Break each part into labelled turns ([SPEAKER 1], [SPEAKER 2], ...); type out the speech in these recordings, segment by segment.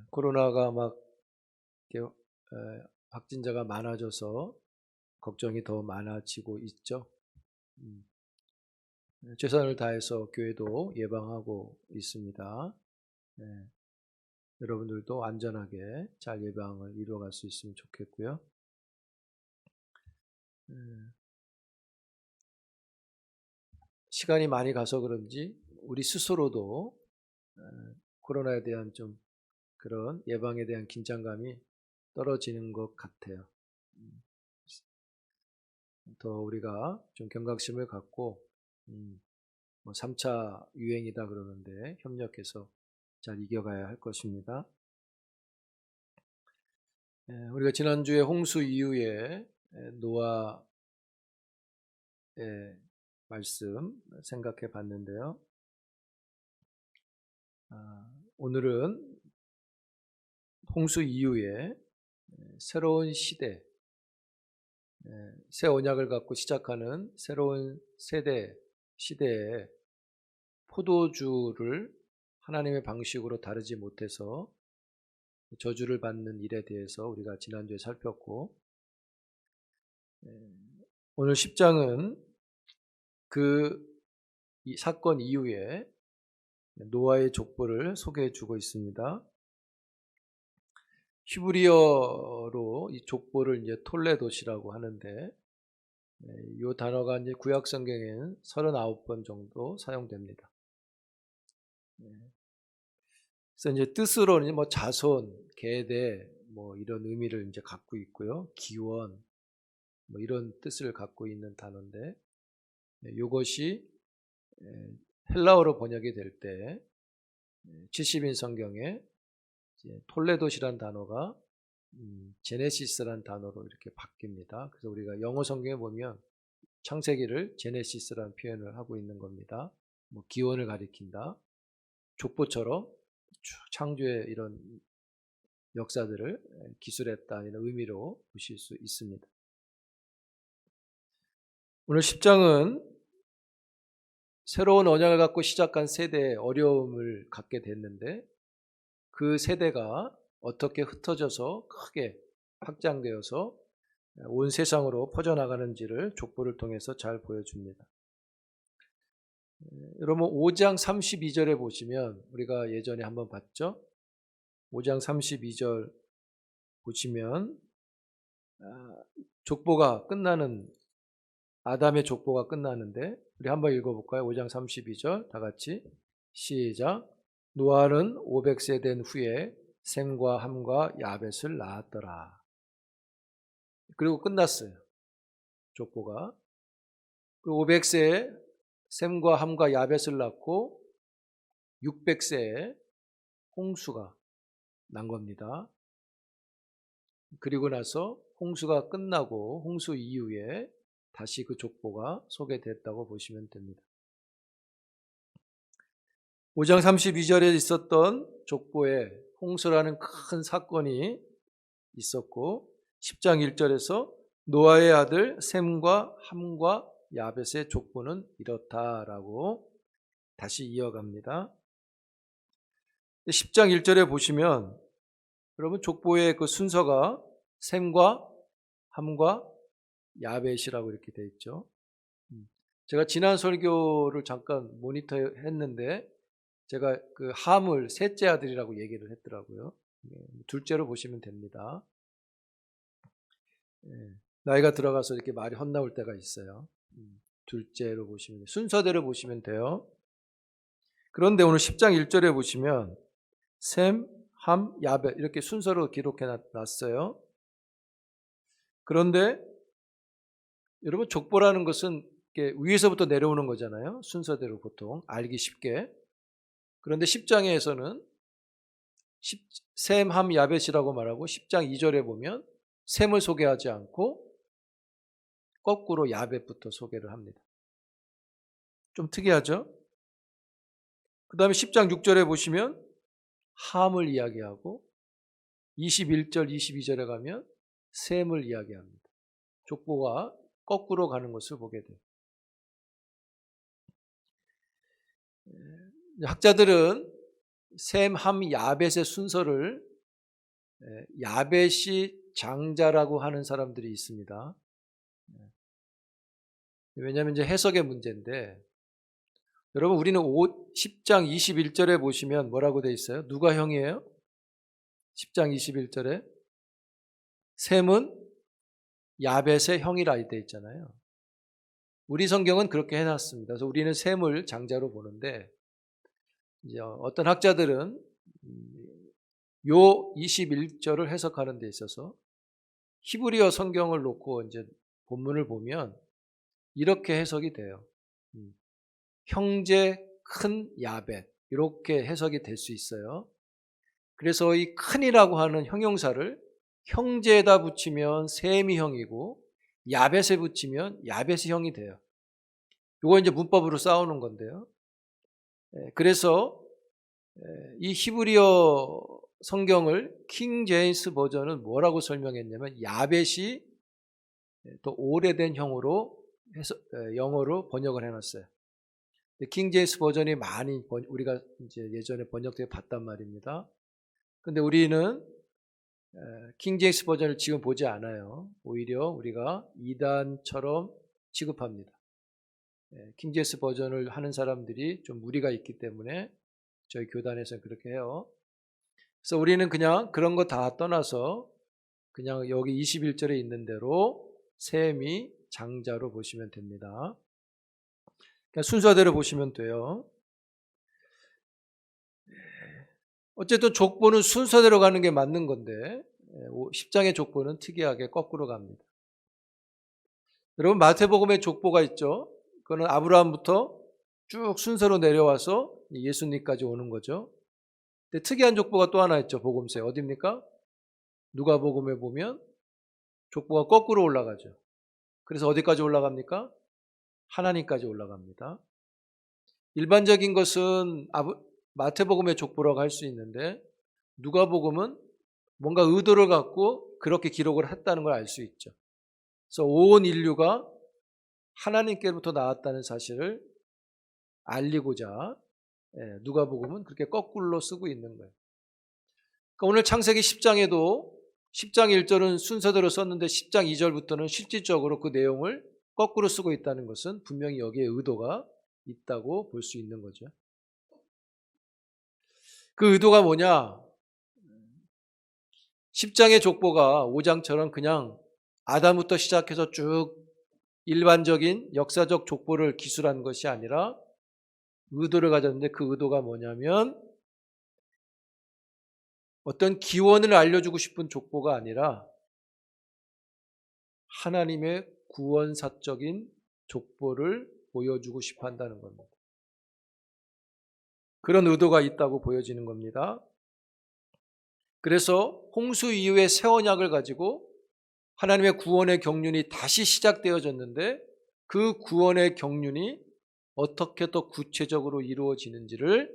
[SPEAKER 1] 코로나가 막 이렇게, 확진자가 많아져서 걱정이 더 많아지고 있죠. 음, 최선을 다해서 교회도 예방하고 있습니다. 네, 여러분들도 안전하게 잘 예방을 이루어갈 수 있으면 좋겠고요. 시간이 많이 가서 그런지 우리 스스로도 코로나에 대한 좀 그런 예방에 대한 긴장감이 떨어지는 것 같아요. 더 우리가 좀 경각심을 갖고 3차 유행이다 그러는데 협력해서 잘 이겨가야 할 것입니다. 우리가 지난주에 홍수 이후에 노아의 말씀 생각해 봤는데요. 오늘은 홍수 이후에 새로운 시대, 새 언약을 갖고 시작하는 새로운 시대에 포도주를 하나님의 방식으로 다루지 못해서 저주를 받는 일에 대해서 우리가 지난주에 살폈고, 오늘 10장은 이 사건 이후에 노아의 족보를 소개해 주고 있습니다. 히브리어로 이 족보를 이제 톨레도시라고 하는데, 이 단어가 이제 구약 성경에는 39번 정도 사용됩니다. 그래서 이제 뜻으로는 뭐 자손, 계대, 뭐 이런 의미를 이제 갖고 있고요. 기원, 뭐 이런 뜻을 갖고 있는 단어인데, 이것이 헬라어로 번역이 될 때 70인 성경에 톨레도시란 단어가 제네시스란 단어로 이렇게 바뀝니다. 그래서 우리가 영어 성경에 보면 창세기를 제네시스라는 표현을 하고 있는 겁니다. 뭐 기원을 가리킨다. 족보처럼 창조의 이런 역사들을 기술했다 이런 의미로 보실 수 있습니다. 오늘 10장은 새로운 언약을 갖고 시작한 세대의 어려움을 갖게 됐는데 그 세대가 어떻게 흩어져서 크게 확장되어서 온 세상으로 퍼져나가는지를 족보를 통해서 잘 보여줍니다. 여러분 5장 32절에 보시면 우리가 예전에 한번 봤죠? 5장 32절 보시면 족보가 끝나는 아담의 족보가 끝나는데 우리 한번 읽어볼까요? 5장 32절 다 같이 시작. 노아는 500세 된 후에 셈과 함과 야벳을 낳았더라. 그리고 끝났어요. 족보가. 그 500세에 셈과 함과 야벳을 낳고 600세에 홍수가 난 겁니다. 그리고 나서 홍수가 끝나고 홍수 이후에 다시 그 족보가 소개됐다고 보시면 됩니다. 5장 32절에 있었던 족보에 홍수라는 큰 사건이 있었고 10장 1절에서 노아의 아들 셈과 함과 야벳의 족보는 이렇다라고 다시 이어갑니다. 10장 1절에 보시면 여러분 족보의 그 순서가 셈과 함과 야벳이라고 이렇게 되어 있죠. 제가 지난 설교를 잠깐 모니터 했는데 제가 그 함을 셋째 아들이라고 얘기를 했더라고요. 둘째로 보시면 됩니다. 나이가 들어가서 이렇게 말이 헛나올 때가 있어요. 둘째로 보시면 순서대로 보시면 돼요. 그런데 오늘 10장 1절에 보시면 셈, 함, 야벳 이렇게 순서로 기록해 놨어요. 그런데 여러분 족보라는 것은 위에서부터 내려오는 거잖아요. 순서대로 보통 알기 쉽게. 그런데 10장에서는 셈, 함, 야벳이라고 말하고 10장 2절에 보면 셈을 소개하지 않고 거꾸로 야벳부터 소개를 합니다. 좀 특이하죠? 그 다음에 10장 6절에 보시면 함을 이야기하고 21절, 22절에 가면 셈을 이야기합니다. 족보가 거꾸로 가는 것을 보게 돼요. 학자들은 셈, 함, 야벳의 순서를 야벳이 장자라고 하는 사람들이 있습니다. 왜냐하면 이제 해석의 문제인데, 여러분 우리는 10장 21절에 보시면 뭐라고 돼 있어요? 누가 형이에요? 10장 21절에 셈은 야벳의 형이라 돼 있잖아요. 우리 성경은 그렇게 해놨습니다. 그래서 우리는 셈을 장자로 보는데, 이제 어떤 학자들은 요 21절을 해석하는 데 있어서 히브리어 성경을 놓고 이제 본문을 보면 이렇게 해석이 돼요. 형제 큰 야벳, 이렇게 해석이 될 수 있어요. 그래서 이 큰이라고 하는 형용사를 형제에다 붙이면 셈이 형이고 야벳에 붙이면 야벳이 형이 돼요. 이거 이제 문법으로 싸우는 건데요. 그래서 이 히브리어 성경을 킹 제임스 버전은 뭐라고 설명했냐면 야벳이 더 오래된 형으로 해서 영어로 번역을 해놨어요. 킹 제임스 버전이 많이 우리가 이제 예전에 번역돼 봤단 말입니다. 근데 우리는 킹 제임스 버전을 지금 보지 않아요. 오히려 우리가 이단처럼 취급합니다. 킹 제임스 버전을 하는 사람들이 좀 무리가 있기 때문에 저희 교단에서는 그렇게 해요. 그래서 우리는 그냥 그런 거 다 떠나서 그냥 여기 21절에 있는 대로 셈이 장자로 보시면 됩니다. 그냥 순서대로 보시면 돼요. 어쨌든 족보는 순서대로 가는 게 맞는 건데 10장의 족보는 특이하게 거꾸로 갑니다. 여러분 마태복음에 족보가 있죠. 그거는 아브라함부터 쭉 순서로 내려와서 예수님까지 오는 거죠. 근데 특이한 족보가 또 하나 있죠. 복음서에 어디입니까? 누가복음에 보면 족보가 거꾸로 올라가죠. 그래서 어디까지 올라갑니까? 하나님까지 올라갑니다. 일반적인 것은 마태복음의 족보라고 할 수 있는데 누가복음은 뭔가 의도를 갖고 그렇게 기록을 했다는 걸 알 수 있죠. 그래서 온 인류가 하나님께로부터 나왔다는 사실을 알리고자 누가복음은 그렇게 거꾸로 쓰고 있는 거예요. 그러니까 오늘 창세기 10장에도 10장 1절은 순서대로 썼는데 10장 2절부터는 실질적으로 그 내용을 거꾸로 쓰고 있다는 것은 분명히 여기에 의도가 있다고 볼 수 있는 거죠. 그 의도가 뭐냐? 10장의 족보가 5장처럼 그냥 아담부터 시작해서 쭉 일반적인 역사적 족보를 기술한 것이 아니라 의도를 가졌는데 그 의도가 뭐냐면 어떤 기원을 알려주고 싶은 족보가 아니라 하나님의 구원사적인 족보를 보여주고 싶어 한다는 겁니다. 그런 의도가 있다고 보여지는 겁니다. 그래서 홍수 이후에 새 언약을 가지고 하나님의 구원의 경륜이 다시 시작되어졌는데 그 구원의 경륜이 어떻게 더 구체적으로 이루어지는지를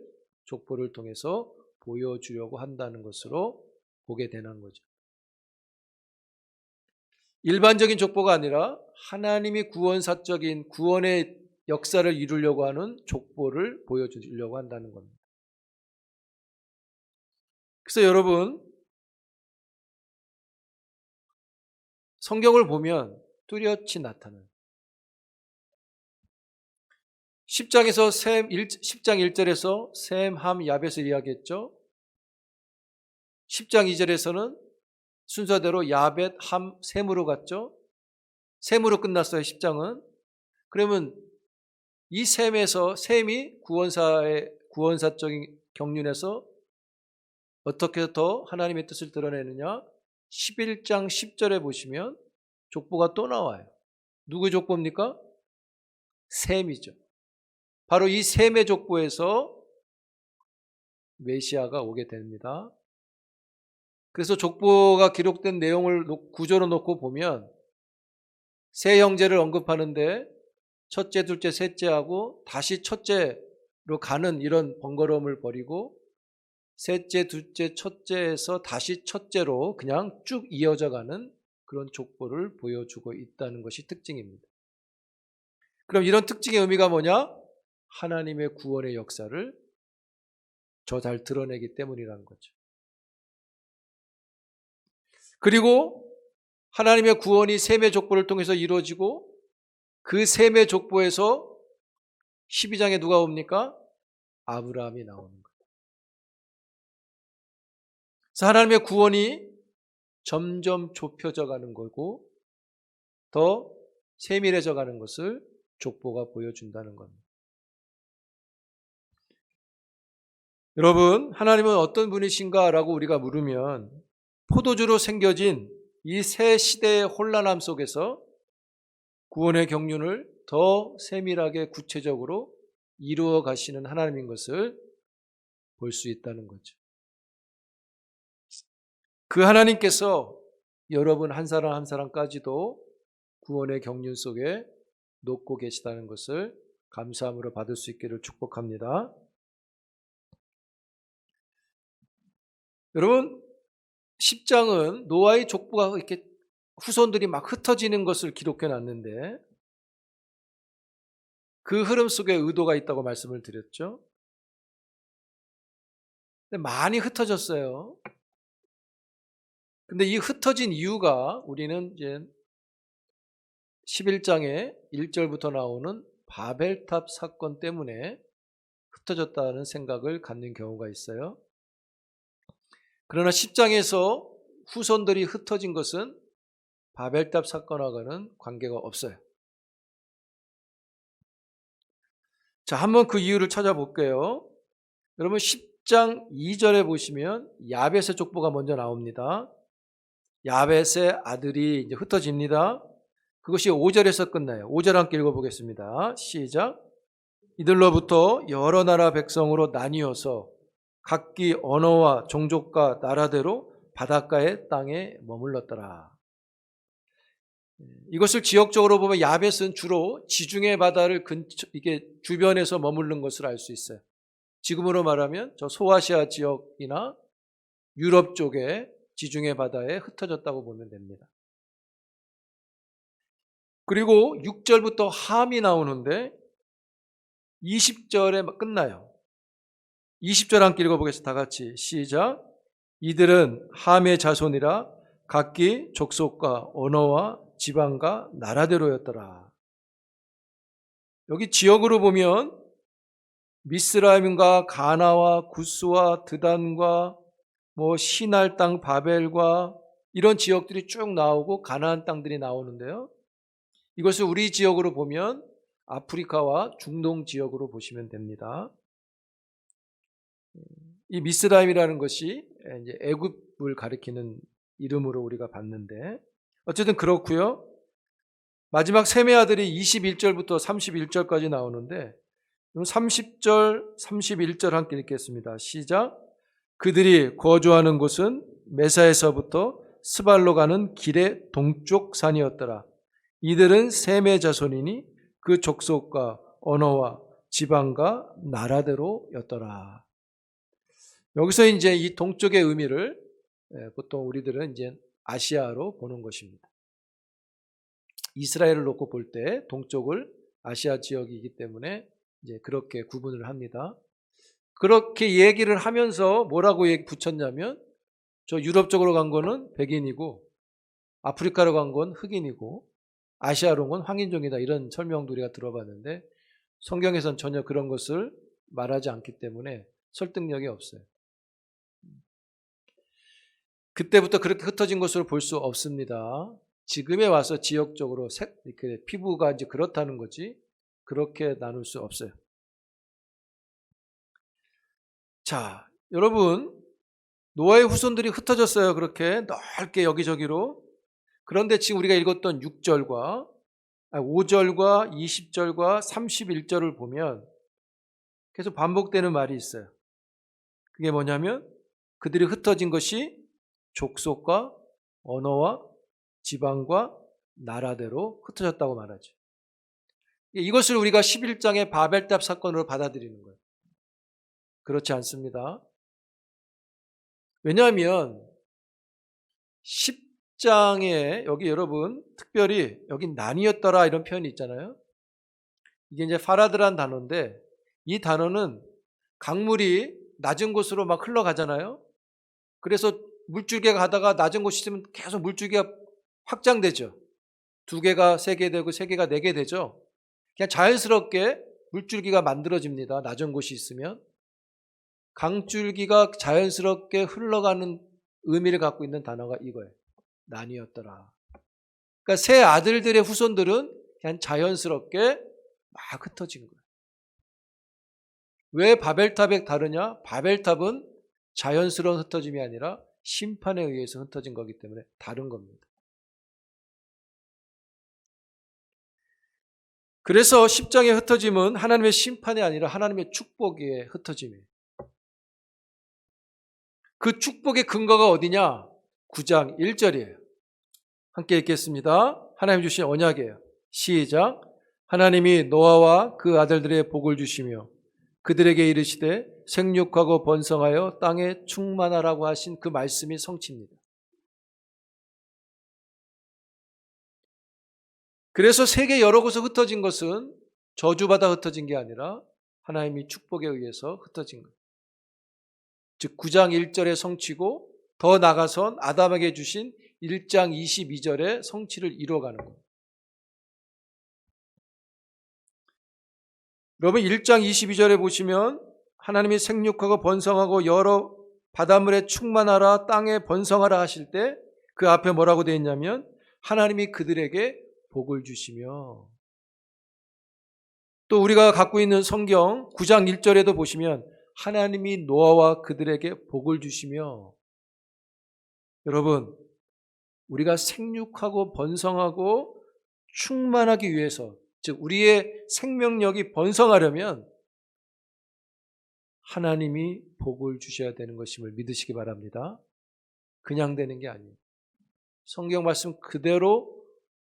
[SPEAKER 1] 족보를 통해서 보여주려고 한다는 것으로 보게 되는 거죠. 일반적인 족보가 아니라 하나님이 구원사적인 구원의 역사를 이루려고 하는 족보를 보여주려고 한다는 겁니다. 그래서 여러분 성경을 보면 뚜렷이 나타나요. 10장에서 10장 1절에서 셈, 함, 야벳을 이야기했죠. 10장 2절에서는 순서대로 야벳, 함, 셈으로 갔죠. 셈으로 끝났어요. 10장은. 그러면 이 셈이 구원사적인 경륜에서 어떻게 더 하나님의 뜻을 드러내느냐? 11장 10절에 보시면 족보가 또 나와요. 누구 족보입니까? 셈이죠. 바로 이 셈의 족보에서 메시아가 오게 됩니다. 그래서 족보가 기록된 내용을 구조로 놓고 보면 세 형제를 언급하는데 첫째, 둘째, 셋째하고 다시 첫째로 가는 이런 번거로움을 버리고 셋째, 둘째, 첫째에서 다시 첫째로 그냥 쭉 이어져 가는 그런 족보를 보여주고 있다는 것이 특징입니다. 그럼 이런 특징의 의미가 뭐냐? 하나님의 구원의 역사를 더 잘 드러내기 때문이라는 거죠. 그리고 하나님의 구원이 셈의 족보를 통해서 이루어지고 그 셈의 족보에서 12장에 누가 옵니까? 아브라함이 나오는 거예요. 그래서 하나님의 구원이 점점 좁혀져 가는 거고 더 세밀해져 가는 것을 족보가 보여준다는 겁니다. 여러분, 하나님은 어떤 분이신가 라고 우리가 물으면 포도주로 생겨진 이 새 시대의 혼란함 속에서 구원의 경륜을 더 세밀하게 구체적으로 이루어 가시는 하나님인 것을 볼 수 있다는 거죠. 그 하나님께서 여러분 한 사람 한 사람까지도 구원의 경륜 속에 놓고 계시다는 것을 감사함으로 받을 수 있기를 축복합니다. 여러분, 10장은 노아의 족보가 이렇게 후손들이 막 흩어지는 것을 기록해 놨는데 그 흐름 속에 의도가 있다고 말씀을 드렸죠. 근데 많이 흩어졌어요. 근데 이 흩어진 이유가 우리는 이제 11장에 1절부터 나오는 바벨탑 사건 때문에 흩어졌다는 생각을 갖는 경우가 있어요. 그러나 10장에서 후손들이 흩어진 것은 바벨탑 사건하고는 관계가 없어요. 자, 한번 그 이유를 찾아볼게요. 여러분 10장 2절에 보시면 야벳의 족보가 먼저 나옵니다. 야벳의 아들이 이제 흩어집니다. 그것이 5절에서 끝나요. 5절 함께 읽어보겠습니다. 시작. 이들로부터 여러 나라 백성으로 나뉘어서 각기 언어와 종족과 나라대로 바닷가의 땅에 머물렀더라. 이것을 지역적으로 보면 야벳은 주로 지중해 바다를 이게 주변에서 머무른 것을 알 수 있어요. 지금으로 말하면 저 소아시아 지역이나 유럽 쪽에 지중해 바다에 흩어졌다고 보면 됩니다. 그리고 6절부터 함이 나오는데 20절에 끝나요. 20절 함께 읽어보겠습니다. 다 같이 시작. 이들은 함의 자손이라 각기 족속과 언어와 지방과 나라대로였더라. 여기 지역으로 보면 미스라임과 가나와 구스와 드단과 시날 땅 바벨과 이런 지역들이 쭉 나오고 가나안 땅들이 나오는데요. 이것을 우리 지역으로 보면 아프리카와 중동 지역으로 보시면 됩니다. 이 미스라임이라는 것이 이제 애굽을 가리키는 이름으로 우리가 봤는데 어쨌든 그렇고요. 마지막 셈의 아들이 21절부터 31절까지 나오는데 30절, 31절 함께 읽겠습니다. 시작. 그들이 거주하는 곳은 메사에서부터 스발로 가는 길의 동쪽 산이었더라. 이들은 셈의 자손이니 그 족속과 언어와 지방과 나라대로였더라. 여기서 이제 이 동쪽의 의미를 보통 우리들은 이제 아시아로 보는 것입니다. 이스라엘을 놓고 볼 때 동쪽을 아시아 지역이기 때문에 이제 그렇게 구분을 합니다. 그렇게 얘기를 하면서 뭐라고 붙였냐면 저 유럽 쪽으로 간 거는 백인이고 아프리카로 간 건 흑인이고 아시아로 온 건 황인종이다 이런 설명도 우리가 들어봤는데 성경에선 전혀 그런 것을 말하지 않기 때문에 설득력이 없어요. 그때부터 그렇게 흩어진 것으로 볼 수 없습니다. 지금에 와서 지역적으로 이렇게 피부가 이제 그렇다는 거지 그렇게 나눌 수 없어요. 자, 여러분 노아의 후손들이 흩어졌어요. 그렇게 넓게 여기저기로. 그런데 지금 우리가 읽었던 6절과 5절과 20절과 31절을 보면 계속 반복되는 말이 있어요. 그게 뭐냐면 그들이 흩어진 것이 족속과 언어와 지방과 나라대로 흩어졌다고 말하죠. 이것을 우리가 11장의 바벨탑 사건으로 받아들이는 거예요. 그렇지 않습니다. 왜냐하면 10장에 여기 여러분 특별히 여기 나뉘었더라 이런 표현이 있잖아요. 이게 이제 파라드란 단어인데 이 단어는 강물이 낮은 곳으로 막 흘러가잖아요. 그래서 물줄기가 가다가 낮은 곳이 있으면 계속 물줄기가 확장되죠. 2개가 3개 되고 3개가 4개 되죠. 그냥 자연스럽게 물줄기가 만들어집니다. 낮은 곳이 있으면. 강줄기가 자연스럽게 흘러가는 의미를 갖고 있는 단어가 이거예요. 나뉘었더라. 그러니까 세 아들들의 후손들은 그냥 자연스럽게 막 흩어진 거예요. 왜 바벨탑에 다르냐? 바벨탑은 자연스러운 흩어짐이 아니라 심판에 의해서 흩어진 거기 때문에 다른 겁니다. 그래서 10장의 흩어짐은 하나님의 심판이 아니라 하나님의 축복의 흩어짐이에요. 그 축복의 근거가 어디냐? 9장 1절이에요. 함께 읽겠습니다. 하나님 주신 언약이에요. 시작. 하나님이 노아와 그 아들들의 복을 주시며 그들에게 이르시되 생육하고 번성하여 땅에 충만하라고 하신 그 말씀이 성취입니다. 그래서 세계 여러 곳에 흩어진 것은 저주받아 흩어진 게 아니라 하나님이 축복에 의해서 흩어진 거예요. 즉 9장 1절의 성취고 더 나아가선 아담에게 주신 1장 22절의 성취를 이루어가는 거예요. 여러분 1장 22절에 보시면 하나님이 생육하고 번성하고 여러 바닷물에 충만하라 땅에 번성하라 하실 때 그 앞에 뭐라고 되어 있냐면 하나님이 그들에게 복을 주시며, 또 우리가 갖고 있는 성경 9장 1절에도 보시면 하나님이 노아와 그들에게 복을 주시며, 여러분 우리가 생육하고 번성하고 충만하기 위해서, 즉 우리의 생명력이 번성하려면 하나님이 복을 주셔야 되는 것임을 믿으시기 바랍니다. 그냥 되는 게 아니에요. 성경 말씀 그대로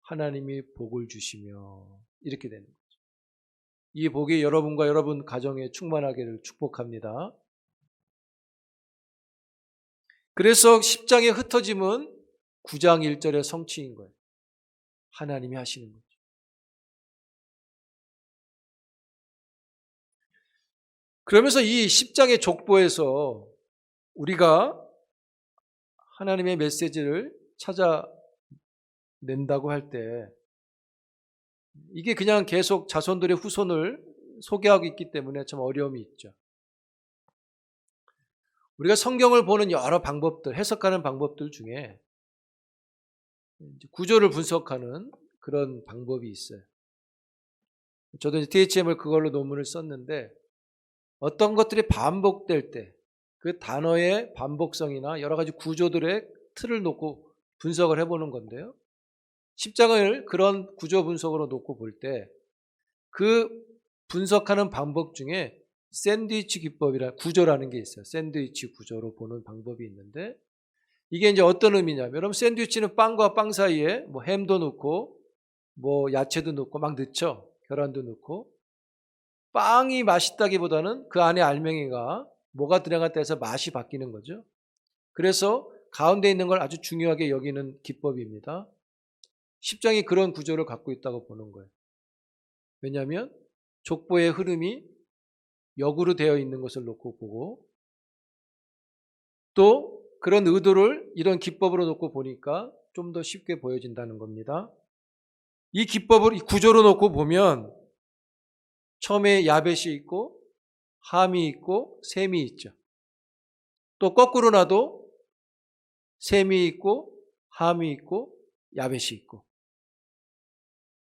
[SPEAKER 1] 하나님이 복을 주시며 이렇게 되는 거죠. 이 복이 여러분과 여러분 가정에 충만하기를 축복합니다. 그래서 10장의 흩어짐은 9장 1절의 성취인 거예요. 하나님이 하시는 거죠. 그러면서 이 10장의 족보에서 우리가 하나님의 메시지를 찾아낸다고 할 때 이게 그냥 계속 자손들의 후손을 소개하고 있기 때문에 참 어려움이 있죠. 우리가 성경을 보는 여러 방법들, 해석하는 방법들 중에 구조를 분석하는 그런 방법이 있어요. 저도 THM을 그걸로 논문을 썼는데 어떤 것들이 반복될 때 그 단어의 반복성이나 여러 가지 구조들의 틀을 놓고 분석을 해보는 건데요. 10장을 그런 구조 분석으로 놓고 볼 때 그 분석하는 방법 중에 샌드위치 기법이라 구조라는 게 있어요. 샌드위치 구조로 보는 방법이 있는데 이게 이제 어떤 의미냐면, 여러분 샌드위치는 빵과 빵 사이에 뭐 햄도 넣고 뭐 야채도 넣고 막 넣죠. 계란도 넣고. 빵이 맛있다기보다는 그 안에 알맹이가 뭐가 들어갔다 해서 맛이 바뀌는 거죠. 그래서 가운데 있는 걸 아주 중요하게 여기는 기법입니다. 10장이 그런 구조를 갖고 있다고 보는 거예요. 왜냐하면 족보의 흐름이 역으로 되어 있는 것을 놓고 보고, 또 그런 의도를 이런 기법으로 놓고 보니까 좀 더 쉽게 보여진다는 겁니다. 이 기법을 이 구조로 놓고 보면 처음에 야벳이 있고 함이 있고 셈이 있죠. 또 거꾸로 놔도 셈이 있고 함이 있고 야벳이 있고,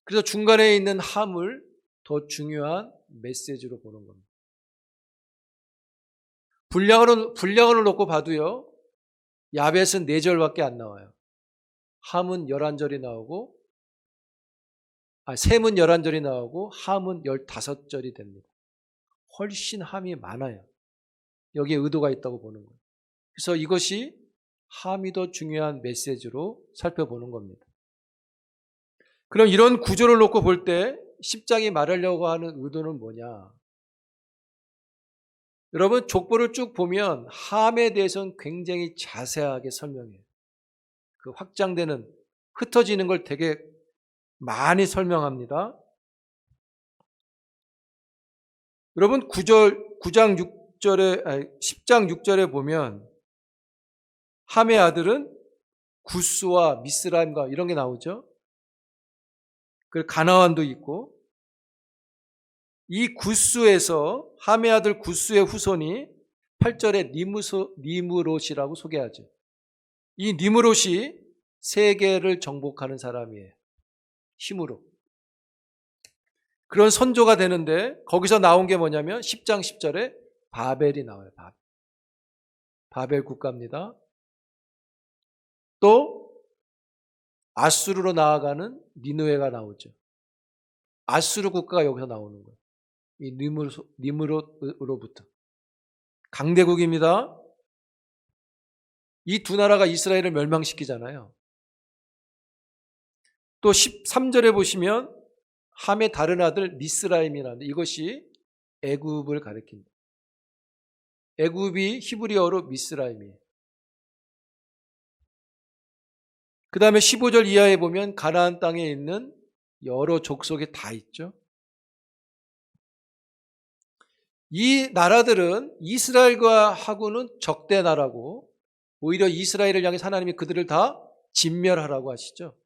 [SPEAKER 1] 그래서 중간에 있는 함을 더 중요한 메시지로 보는 겁니다. 분량으로 놓고 봐도요, 야벳은 4절밖에 안 나와요. 함은 11절이 나오고, 셈은 11절이 나오고 함은 15절이 됩니다. 훨씬 함이 많아요. 여기에 의도가 있다고 보는 거예요. 그래서 이것이 함이 더 중요한 메시지로 살펴보는 겁니다. 그럼 이런 구조를 놓고 볼 때 10장이 말하려고 하는 의도는 뭐냐? 여러분 족보를 쭉 보면 함에 대해서는 굉장히 자세하게 설명해요. 그 확장되는, 흩어지는 걸 되게 많이 설명합니다. 여러분 9장 10장 6절에 보면 함의 아들은 구스와 미스라임과 이런 게 나오죠. 그리고 가나안도 있고, 이 구스에서 함의 아들 구스의 후손이 8절에 니므롯이라고 소개하죠. 이 니므롯이 세계를 정복하는 사람이에요. 힘으로. 그런 선조가 되는데 거기서 나온 게 뭐냐면 10장 10절에 바벨이 나와요. 바벨 국가입니다. 또 아수르로 나아가는 니느웨가 나오죠. 아수르 국가가 여기서 나오는 거예요. 이 니므롯으로부터. 강대국입니다. 이 두 나라가 이스라엘을 멸망시키잖아요. 또 13절에 보시면 함의 다른 아들 미스라임이라는데 이것이 애굽을 가리킵니다. 애굽이 히브리어로 미스라임이에요. 그 다음에 15절 이하에 보면 가나안 땅에 있는 여러 족속이 다 있죠. 이 나라들은 이스라엘과 하고는 적대 나라고 오히려 이스라엘을 향해 하나님이 그들을 다 진멸하라고 하시죠.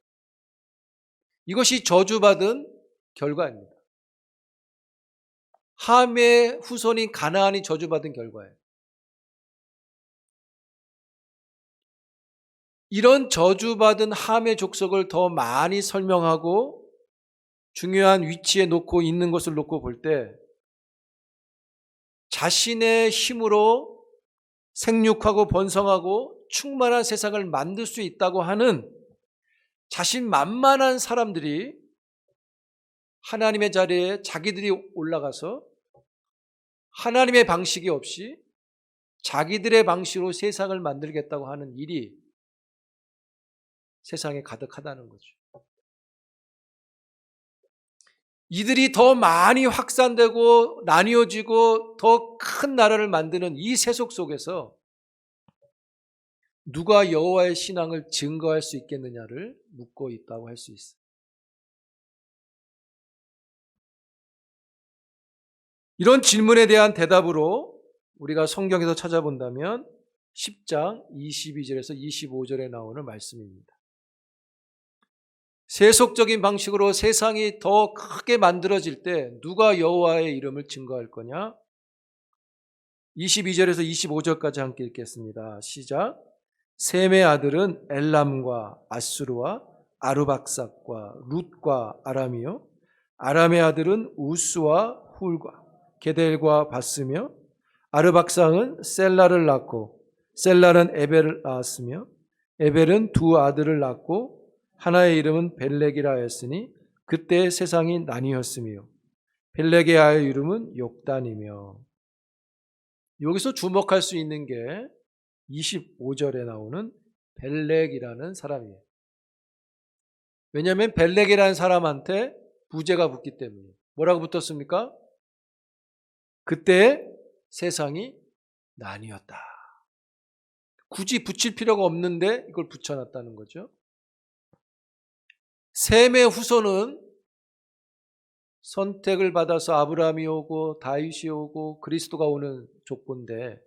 [SPEAKER 1] 이것이 저주받은 결과입니다. 함의 후손인 가나안이 저주받은 결과예요. 이런 저주받은 함의 족속을 더 많이 설명하고 중요한 위치에 놓고 있는 것을 놓고 볼 때 자신의 힘으로 생육하고 번성하고 충만한 세상을 만들 수 있다고 하는 자신만만한 사람들이 하나님의 자리에 자기들이 올라가서 하나님의 방식이 없이 자기들의 방식으로 세상을 만들겠다고 하는 일이 세상에 가득하다는 거죠. 이들이 더 많이 확산되고 나뉘어지고 더 큰 나라를 만드는 이 세속 속에서 누가 여호와의 신앙을 증거할 수 있겠느냐를 묻고 있다고 할 수 있어요. 이런 질문에 대한 대답으로 우리가 성경에서 찾아본다면 10장 22절에서 25절에 나오는 말씀입니다. 세속적인 방식으로 세상이 더 크게 만들어질 때 누가 여호와의 이름을 증거할 거냐? 22절에서 25절까지 함께 읽겠습니다. 시작. 셈의 아들은 엘람과 아수르와 아르박삭과 룻과 아람이요 아람의 아들은 우스와 훌과 게델과 바스며 아르박삭은 셀라를 낳고 셀라는 에벨을 낳았으며 에벨은 두 아들을 낳고 하나의 이름은 벨렉이라 하였으니 그때 세상이 나뉘었으며 벨렉의 아의 이름은 욕단이며. 여기서 주목할 수 있는 게 25절에 나오는 벨렉이라는 사람이에요. 왜냐하면 벨렉이라는 사람한테 부제가 붙기 때문에. 뭐라고 붙었습니까? 그때 세상이 나뉘었다. 굳이 붙일 필요가 없는데 이걸 붙여놨다는 거죠. 셈의 후손은 선택을 받아서 아브라함이 오고 다윗이 오고 그리스도가 오는 족보인데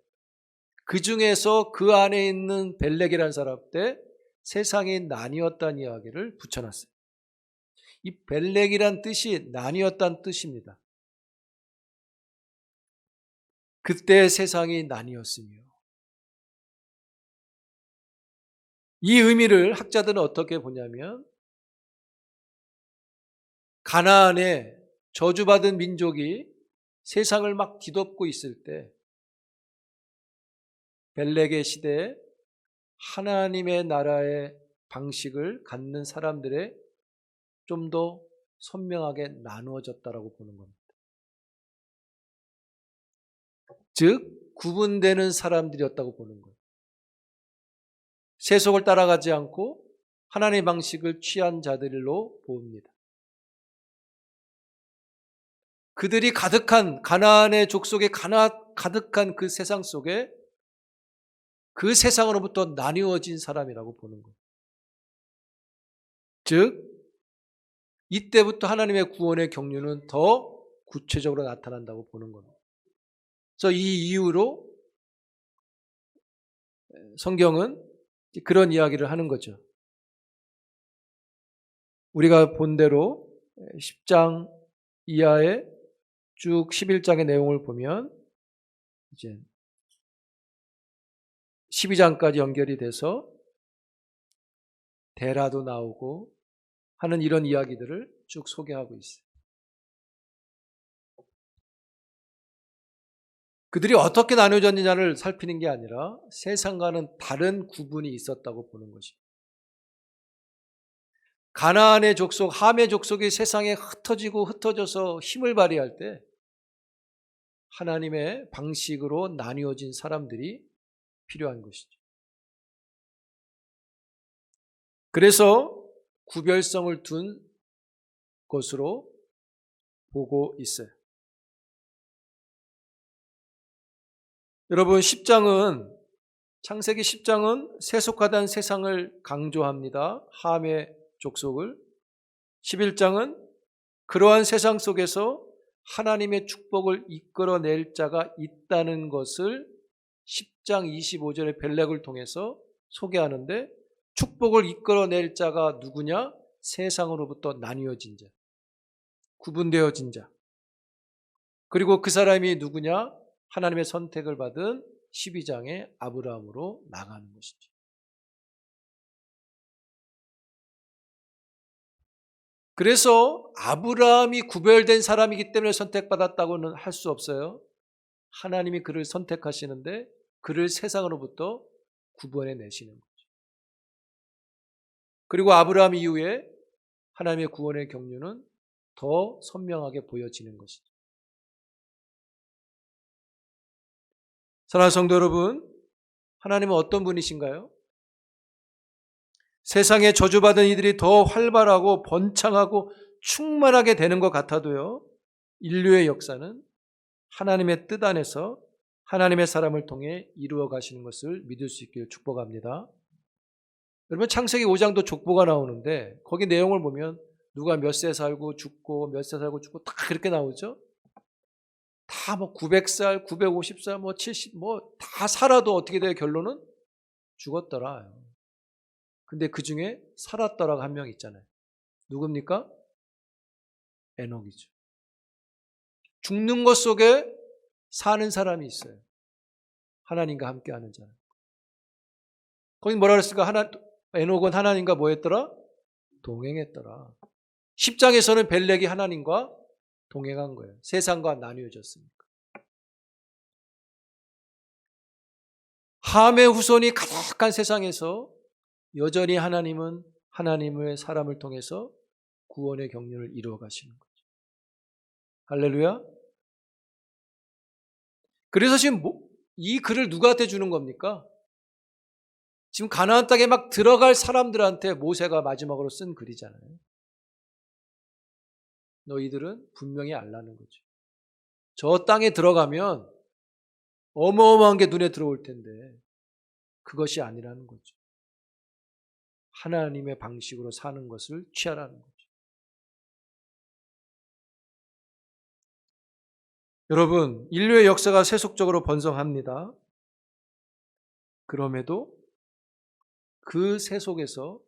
[SPEAKER 1] 그 중에서 그 안에 있는 벨렉이라는 사람 때 세상이 나뉘었다는 이야기를 붙여놨어요. 이 벨렉이란 뜻이 나뉘었다는 뜻입니다. 그때 세상이 나뉘었으며. 이 의미를 학자들은 어떻게 보냐면 가나안에 저주받은 민족이 세상을 막 뒤덮고 있을 때 벨렉의 시대에 하나님의 나라의 방식을 갖는 사람들의 좀 더 선명하게 나누어졌다라고 보는 겁니다. 즉 구분되는 사람들이었다고 보는 거예요. 세속을 따라가지 않고 하나님의 방식을 취한 자들로 봅니다. 그들이 가득한 가나안의 족속에 가득한 그 세상 속에 그 세상으로부터 나뉘어진 사람이라고 보는 거예요. 즉 이때부터 하나님의 구원의 경륜은 더 구체적으로 나타난다고 보는 겁니다. 그래서 이 이유로 성경은 그런 이야기를 하는 거죠. 우리가 본 대로 10장 이하의 쭉 11장의 내용을 보면 이제 12장까지 연결이 돼서 데라도 나오고 하는 이런 이야기들을 쭉 소개하고 있어요. 그들이 어떻게 나눠졌느냐를 살피는 게 아니라 세상과는 다른 구분이 있었다고 보는 것입니다. 가나안의 족속, 함의 족속이 세상에 흩어져서 힘을 발휘할 때 하나님의 방식으로 나뉘어진 사람들이 필요한 것이죠. 그래서 구별성을 둔 것으로 보고 있어요. 여러분, 창세기 10장은 세속화된 세상을 강조합니다. 함의 족속을. 11장은 그러한 세상 속에서 하나님의 축복을 이끌어낼 자가 있다는 것을 10장 25절의 벨렉을 통해서 소개하는데, 축복을 이끌어낼 자가 누구냐? 세상으로부터 나뉘어진 자, 구분되어진 자. 그리고 그 사람이 누구냐? 하나님의 선택을 받은 12장의 아브라함으로 나가는 것이죠. 그래서 아브라함이 구별된 사람이기 때문에 선택받았다고는 할 수 없어요. 하나님이 그를 선택하시는데 그를 세상으로부터 구분해 내시는 거죠. 그리고 아브라함 이후에 하나님의 구원의 경륜은 더 선명하게 보여지는 것이죠. 사랑하는 성도 여러분, 하나님은 어떤 분이신가요? 세상에 저주받은 이들이 더 활발하고 번창하고 충만하게 되는 것 같아도요, 인류의 역사는 하나님의 뜻 안에서 하나님의 사람을 통해 이루어 가시는 것을 믿을 수 있기를 축복합니다. 여러분, 창세기 5장도 족보가 나오는데 거기 내용을 보면 누가 몇 세 살고 죽고 몇 세 살고 죽고 다 그렇게 나오죠. 다 900살, 950살, 70, 다 살아도 어떻게 돼요? 결론은 죽었더라. 근데 그 중에 살았더라가 한 명 있잖아요. 누굽니까? 에녹이죠. 죽는 것 속에 사는 사람이 있어요. 하나님과 함께하는 자는. 거기 뭐라 그랬을까? 에녹은 하나님과 뭐 했더라? 동행했더라. 10장에서는 벨렉이 하나님과 동행한 거예요. 세상과 나뉘어졌으니까. 함의 후손이 가득한 세상에서 여전히 하나님은 하나님의 사람을 통해서 구원의 경륜을 이루어 가시는 거죠. 할렐루야. 그래서 지금 이 글을 누구한테 주는 겁니까? 지금 가나안 땅에 막 들어갈 사람들한테 모세가 마지막으로 쓴 글이잖아요. 너희들은 분명히 알라는 거죠. 저 땅에 들어가면 어마어마한 게 눈에 들어올 텐데 그것이 아니라는 거죠. 하나님의 방식으로 사는 것을 취하라는 거죠. 여러분, 인류의 역사가 세속적으로 번성합니다. 그럼에도 그 세속에서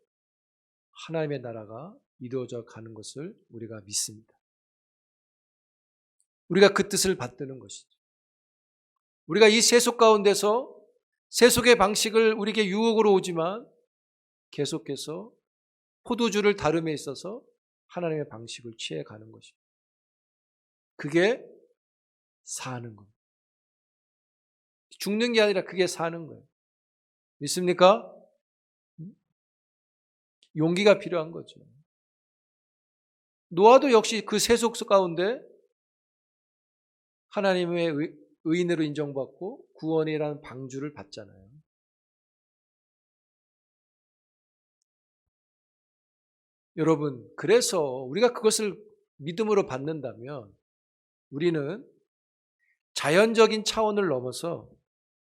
[SPEAKER 1] 하나님의 나라가 이루어져 가는 것을 우리가 믿습니다. 우리가 그 뜻을 받드는 것이죠. 우리가 이 세속 가운데서 세속의 방식을 우리에게 유혹으로 오지만 계속해서 포도주를 다름에 있어서 하나님의 방식을 취해 가는 것입니다. 그게 사는 겁니다. 죽는 게 아니라 그게 사는 거예요. 믿습니까? 용기가 필요한 거죠. 노아도 역시 그 세속 가운데 하나님의 의인으로 인정받고 구원이라는 방주를 받잖아요. 여러분, 그래서 우리가 그것을 믿음으로 받는다면 우리는 자연적인 차원을 넘어서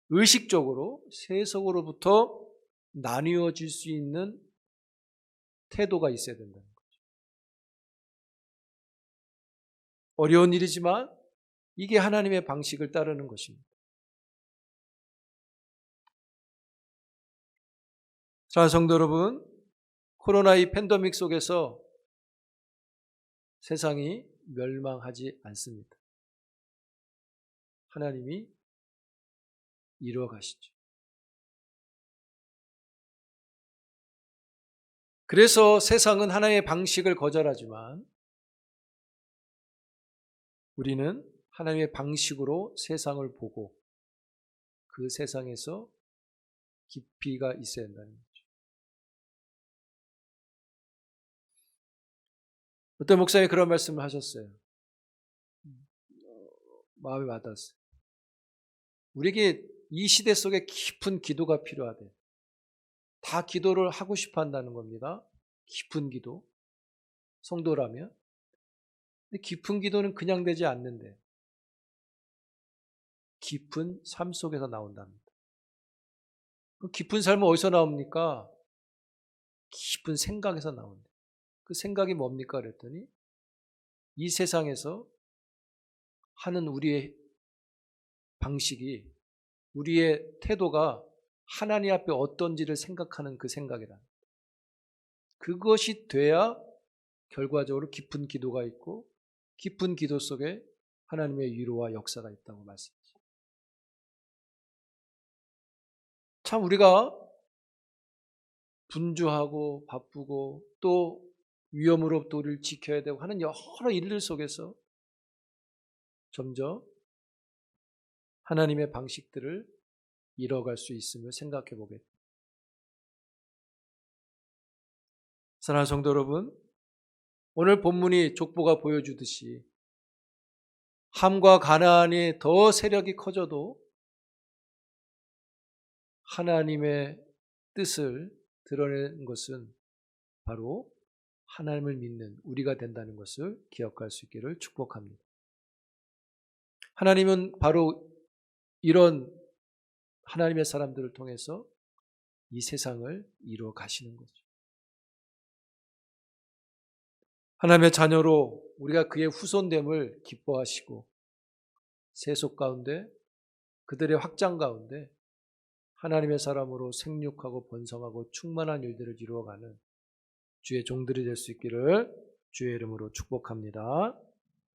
[SPEAKER 1] 의식적으로 세속으로부터 나뉘어질 수 있는 태도가 있어야 된다는 거죠. 어려운 일이지만 이게 하나님의 방식을 따르는 것입니다. 자, 성도 여러분, 코로나 이 팬데믹 속에서 세상이 멸망하지 않습니다. 하나님이 이루어 가시죠. 그래서 세상은 하나님의 방식을 거절하지만 우리는 하나님의 방식으로 세상을 보고 그 세상에서 깊이가 있어야 한다는 거죠. 어떤 목사님이 그런 말씀을 하셨어요. 마음에 와닿았어요. 우리에게 이 시대 속에 깊은 기도가 필요하대. 다 기도를 하고 싶어 한다는 겁니다. 깊은 기도. 성도라면. 근데 깊은 기도는 그냥 되지 않는데 깊은 삶 속에서 나온답니다. 그 깊은 삶은 어디서 나옵니까? 깊은 생각에서 나온다. 그 생각이 뭡니까? 그랬더니 이 세상에서 하는 우리의 방식이, 우리의 태도가 하나님 앞에 어떤지를 생각하는 그 생각이다. 그것이 돼야 결과적으로 깊은 기도가 있고 깊은 기도 속에 하나님의 위로와 역사가 있다고 말씀하십니다. 참 우리가 분주하고 바쁘고 또 위험으로부터 우리를 지켜야 되고 하는 여러 일들 속에서 점점 하나님의 방식들을 잃어갈 수 있음을 생각해 보게 됩니다. 사랑하는 성도 여러분, 오늘 본문이 족보가 보여주듯이 함과 가나안이 더 세력이 커져도 하나님의 뜻을 드러낸 것은 바로 하나님을 믿는 우리가 된다는 것을 기억할 수 있기를 축복합니다. 하나님은 바로 이런 하나님의 사람들을 통해서 이 세상을 이루어 가시는 거죠. 하나님의 자녀로 우리가 그의 후손됨을 기뻐하시고 세속 가운데 그들의 확장 가운데 하나님의 사람으로 생육하고 번성하고 충만한 일들을 이루어가는 주의 종들이 될 수 있기를 주의 이름으로 축복합니다.